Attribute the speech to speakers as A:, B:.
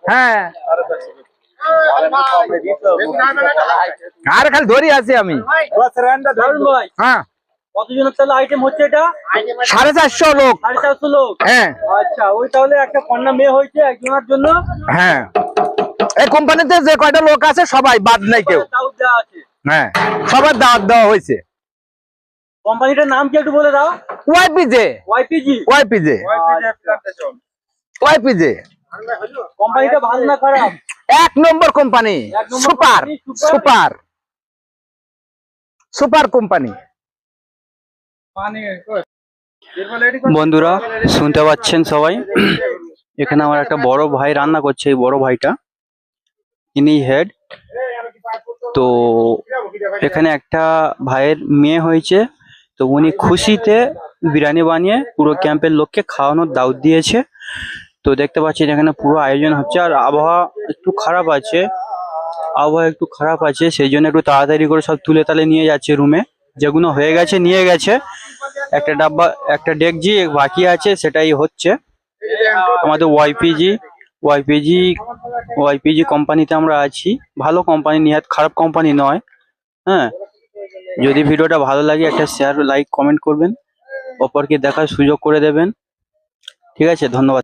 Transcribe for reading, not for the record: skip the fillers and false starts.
A: হ্যাঁ আর খালি ধরি আছি আমি। হ্যাঁ
B: কতজনের তাহলে আইটেম হচ্ছে এটা?
A: 450 লোক।
B: 450 লোক।
A: হ্যাঁ
B: আচ্ছা, ওই তাহলে একটা কন্যা মেয়ে হয়েছে একজনের জন্য।
A: হ্যাঁ এই কোম্পানিতে যে কয়টা লোক আছে সবাই বাদ নাই কেউ।
B: দাওয়াত দেওয়া আছে।
A: হ্যাঁ সবার দাওয়াত দেওয়া হয়েছে।
B: কোম্পানিটার নাম কি একটু বলে দাও।
A: ওয়াইপিজে।
B: ওয়াইপিজি।
A: ওয়াইপিজে। ওয়াইপিজে।
B: কোম্পানিটা ভালো না খারাপ?
A: এক নম্বর company. Super super super company.
C: বন্ধুরা শুনতে পাচ্ছেন সবাই, এখানে আমার একটা বড় ভাই রান্না করছে। এই বড় ভাইটা ইনি হেড। তো এখানে একটা ভাইয়ের মেয়ে হয়েছে, তো উনি খুশিতে বিরিয়ানি বানিয়ে পুরো ক্যাম্পের লোককে খাওয়ানোর দাওয়াত দিয়েছে। তো দেখতে পাচ্ছেন এখানে পুরো আয়োজন হচ্ছে। আর আবহাওয়া একটু খারাপ আছে, সেই জন্য একটু তাড়াতাড়ি করে সব তুলে তালে নিয়ে যাচ্ছে রুমে। যেগুলো হয়ে গেছে নিয়ে গেছে, একটা ডাব্বা একটা ডেকজি বাকি আছে, সেটাই হচ্ছে। আমাদের ওয়াইপিজি কোম্পানিতে আমরা আছি। ভালো কোম্পানি, নিহাত খারাপ কোম্পানি নয়। হ্যাঁ, যদি ভিডিওটা ভালো লাগে একটা শেয়ার লাইক কমেন্ট করবেন, অপরকে দেখার সুযোগ করে দেবেন। ঠিক আছে, ধন্যবাদ।